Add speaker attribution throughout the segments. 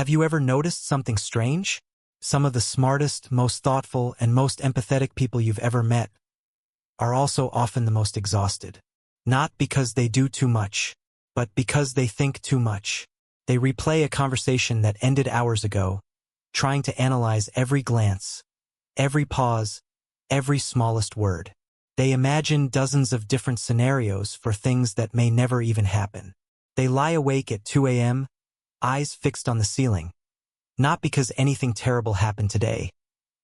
Speaker 1: Have you ever noticed something strange? Some of the smartest, most thoughtful, and most empathetic people you've ever met are also often the most exhausted. Not because they do too much, but because they think too much. They replay a conversation that ended hours ago, trying to analyze every glance, every pause, every smallest word. They imagine dozens of different scenarios for things that may never even happen. They lie awake at 2 a.m., eyes fixed on the ceiling, not because anything terrible happened today,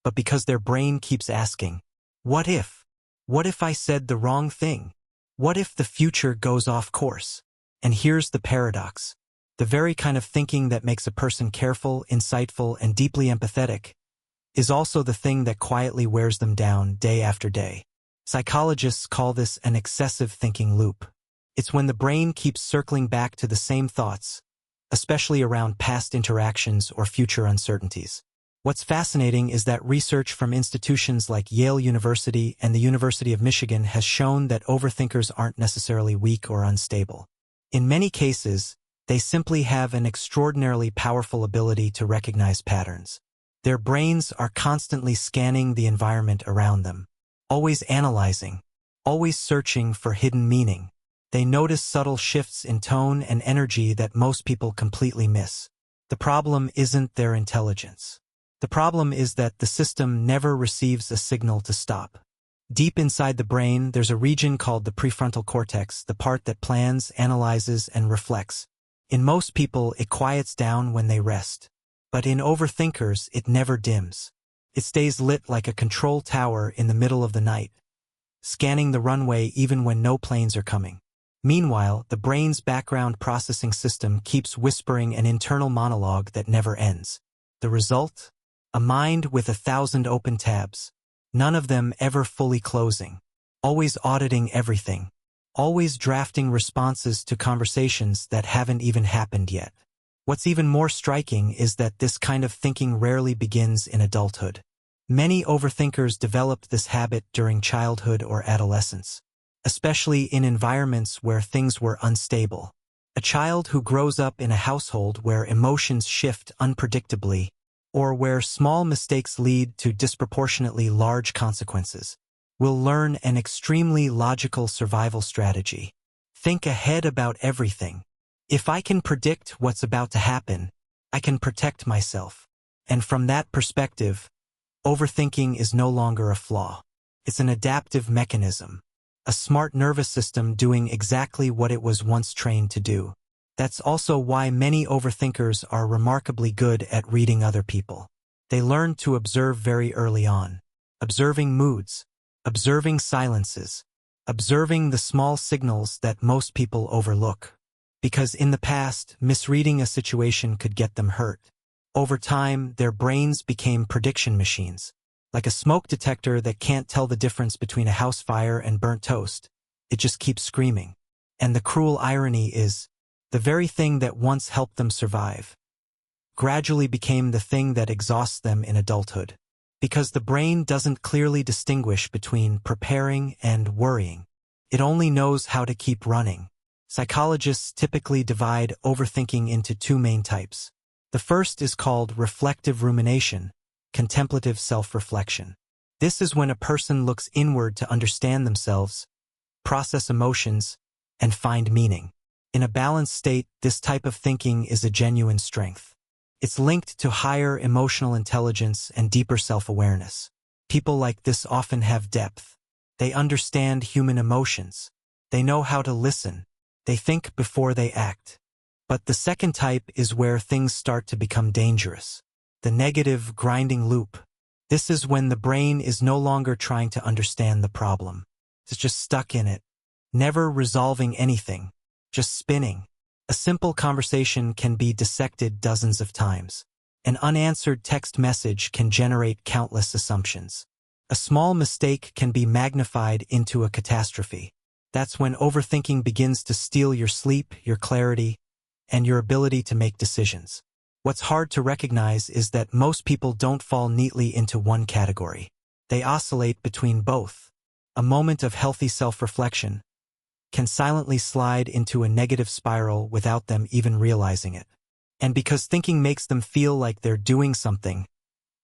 Speaker 1: but because their brain keeps asking, what if? What if I said the wrong thing? What if the future goes off course? And here's the paradox. The very kind of thinking that makes a person careful, insightful, and deeply empathetic is also the thing that quietly wears them down day after day. Psychologists call this an excessive thinking loop. It's when the brain keeps circling back to the same thoughts, especially around past interactions or future uncertainties. What's fascinating is that research from institutions like Yale University and the University of Michigan has shown that overthinkers aren't necessarily weak or unstable. In many cases, they simply have an extraordinarily powerful ability to recognize patterns. Their brains are constantly scanning the environment around them, always analyzing, always searching for hidden meaning. They notice subtle shifts in tone and energy that most people completely miss. The problem isn't their intelligence. The problem is that the system never receives a signal to stop. Deep inside the brain, there's a region called the prefrontal cortex, the part that plans, analyzes, and reflects. In most people, it quiets down when they rest. But in overthinkers, it never dims. It stays lit like a control tower in the middle of the night, scanning the runway even when no planes are coming. Meanwhile, the brain's background processing system keeps whispering an internal monologue that never ends. The result? A mind with 1,000 open tabs, none of them ever fully closing, always auditing everything, always drafting responses to conversations that haven't even happened yet. What's even more striking is that this kind of thinking rarely begins in adulthood. Many overthinkers developed this habit during childhood or adolescence, especially in environments where things were unstable. A child who grows up in a household where emotions shift unpredictably, or where small mistakes lead to disproportionately large consequences, will learn an extremely logical survival strategy. Think ahead about everything. If I can predict what's about to happen, I can protect myself. And from that perspective, overthinking is no longer a flaw. It's an adaptive mechanism, a smart nervous system doing exactly what it was once trained to do. That's also why many overthinkers are remarkably good at reading other people. They learn to observe very early on, observing moods, observing silences, observing the small signals that most people overlook. Because in the past, misreading a situation could get them hurt. Over time, their brains became prediction machines, like a smoke detector that can't tell the difference between a house fire and burnt toast. It just keeps screaming. And the cruel irony is, the very thing that once helped them survive gradually became the thing that exhausts them in adulthood. Because the brain doesn't clearly distinguish between preparing and worrying. It only knows how to keep running. Psychologists typically divide overthinking into two main types. The first is called reflective rumination, contemplative self-reflection. This is when a person looks inward to understand themselves, process emotions, and find meaning. In a balanced state, this type of thinking is a genuine strength. It's linked to higher emotional intelligence and deeper self-awareness. People like this often have depth. They understand human emotions. They know how to listen. They think before they act. But the second type is where things start to become dangerous. The negative, grinding loop. This is when the brain is no longer trying to understand the problem. It's just stuck in it, never resolving anything. Just spinning. A simple conversation can be dissected dozens of times. An unanswered text message can generate countless assumptions. A small mistake can be magnified into a catastrophe. That's when overthinking begins to steal your sleep, your clarity, and your ability to make decisions. What's hard to recognize is that most people don't fall neatly into one category. They oscillate between both. A moment of healthy self-reflection can silently slide into a negative spiral without them even realizing it. And because thinking makes them feel like they're doing something,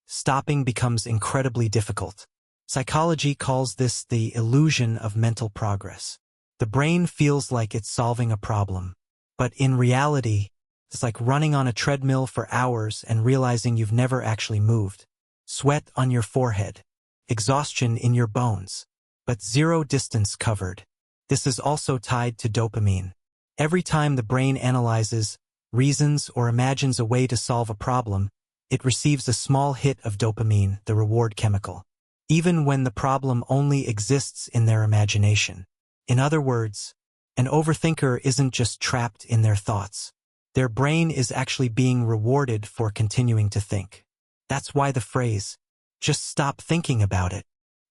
Speaker 1: stopping becomes incredibly difficult. Psychology calls this the illusion of mental progress. The brain feels like it's solving a problem, but in reality, it's like running on a treadmill for hours and realizing you've never actually moved. Sweat on your forehead, exhaustion in your bones, but zero distance covered. This is also tied to dopamine. Every time the brain analyzes, reasons, or imagines a way to solve a problem, it receives a small hit of dopamine, the reward chemical, even when the problem only exists in their imagination. In other words, an overthinker isn't just trapped in their thoughts. Their brain is actually being rewarded for continuing to think. That's why the phrase, "just stop thinking about it,"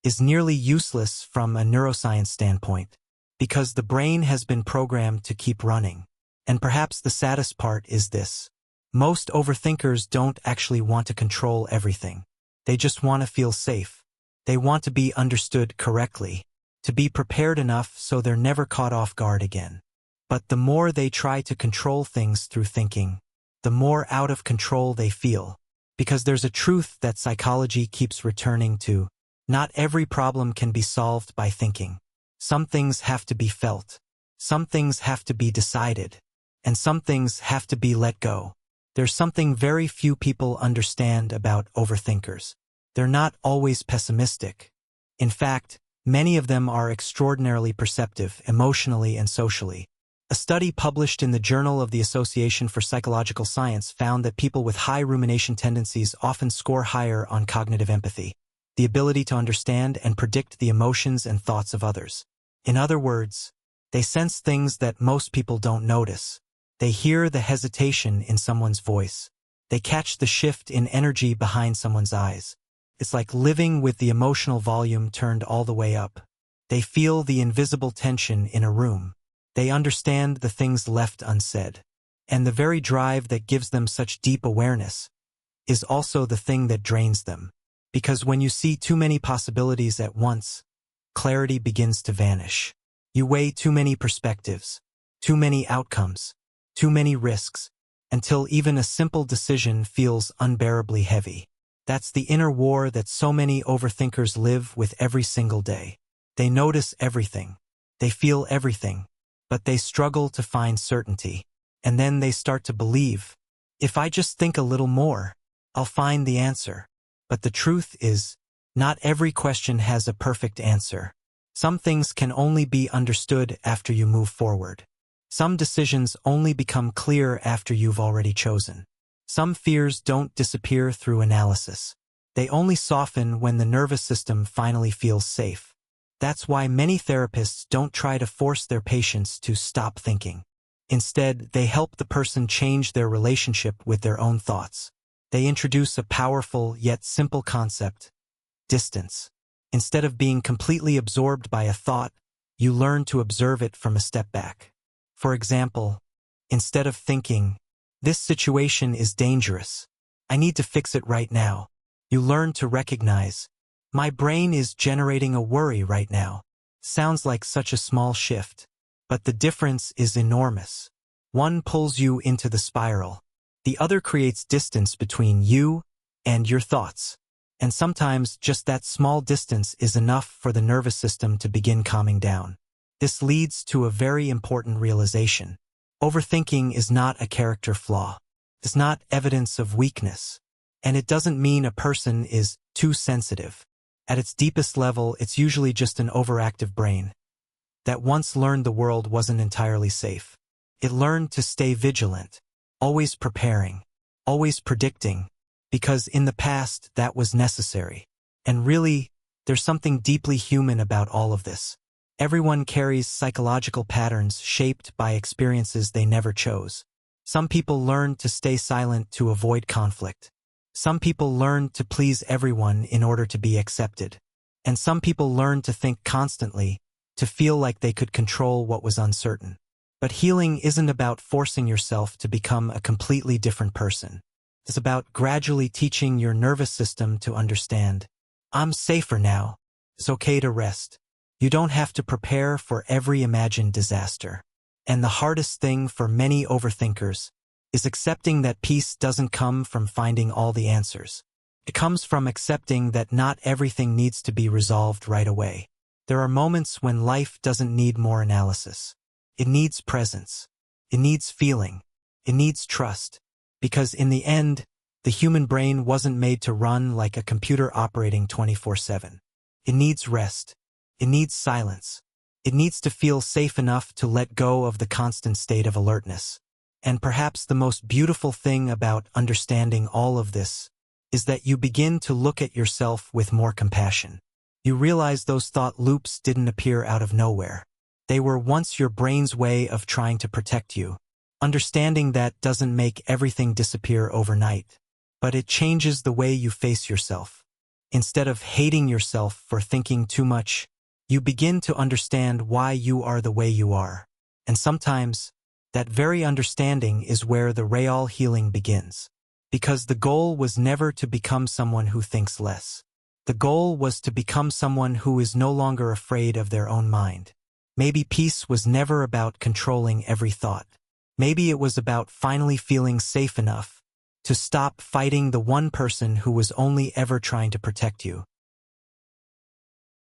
Speaker 1: is nearly useless from a neuroscience standpoint, because the brain has been programmed to keep running. And perhaps the saddest part is this. Most overthinkers don't actually want to control everything. They just want to feel safe. They want to be understood correctly, to be prepared enough so they're never caught off guard again. But the more they try to control things through thinking, the more out of control they feel. Because there's a truth that psychology keeps returning to. Not every problem can be solved by thinking. Some things have to be felt. Some things have to be decided. And some things have to be let go. There's something very few people understand about overthinkers. They're not always pessimistic. In fact, many of them are extraordinarily perceptive, emotionally and socially. A study published in the Journal of the Association for Psychological Science found that people with high rumination tendencies often score higher on cognitive empathy, the ability to understand and predict the emotions and thoughts of others. In other words, they sense things that most people don't notice. They hear the hesitation in someone's voice. They catch the shift in energy behind someone's eyes. It's like living with the emotional volume turned all the way up. They feel the invisible tension in a room. They understand the things left unsaid. And the very drive that gives them such deep awareness is also the thing that drains them. Because when you see too many possibilities at once, clarity begins to vanish. You weigh too many perspectives, too many outcomes, too many risks, until even a simple decision feels unbearably heavy. That's the inner war that so many overthinkers live with every single day. They notice everything. They feel everything. But they struggle to find certainty. And then they start to believe, if I just think a little more, I'll find the answer. But the truth is, not every question has a perfect answer. Some things can only be understood after you move forward. Some decisions only become clear after you've already chosen. Some fears don't disappear through analysis. They only soften when the nervous system finally feels safe. That's why many therapists don't try to force their patients to stop thinking. Instead, they help the person change their relationship with their own thoughts. They introduce a powerful yet simple concept: distance. Instead of being completely absorbed by a thought, you learn to observe it from a step back. For example, instead of thinking, "This situation is dangerous. I need to fix it right now," you learn to recognize, "My brain is generating a worry right now." Sounds like such a small shift, but the difference is enormous. One pulls you into the spiral. The other creates distance between you and your thoughts. And sometimes just that small distance is enough for the nervous system to begin calming down. This leads to a very important realization. Overthinking is not a character flaw. It's not evidence of weakness. And it doesn't mean a person is too sensitive. At its deepest level, it's usually just an overactive brain that once learned the world wasn't entirely safe. It learned to stay vigilant, always preparing, always predicting, because in the past that was necessary. And really, there's something deeply human about all of this. Everyone carries psychological patterns shaped by experiences they never chose. Some people learn to stay silent to avoid conflict. Some people learn to please everyone in order to be accepted. And some people learn to think constantly, to feel like they could control what was uncertain. But healing isn't about forcing yourself to become a completely different person. It's about gradually teaching your nervous system to understand, "I'm safer now. It's okay to rest." You don't have to prepare for every imagined disaster. And the hardest thing for many overthinkers is accepting that peace doesn't come from finding all the answers. It comes from accepting that not everything needs to be resolved right away. There are moments when life doesn't need more analysis. It needs presence. It needs feeling. It needs trust. Because in the end, the human brain wasn't made to run like a computer operating 24/7. It needs rest. It needs silence. It needs to feel safe enough to let go of the constant state of alertness. And perhaps the most beautiful thing about understanding all of this is that you begin to look at yourself with more compassion. You realize those thought loops didn't appear out of nowhere. They were once your brain's way of trying to protect you. Understanding that doesn't make everything disappear overnight, but it changes the way you face yourself. Instead of hating yourself for thinking too much, you begin to understand why you are the way you are. And sometimes, that very understanding is where the real healing begins. Because the goal was never to become someone who thinks less. The goal was to become someone who is no longer afraid of their own mind. Maybe peace was never about controlling every thought. Maybe it was about finally feeling safe enough to stop fighting the one person who was only ever trying to protect you.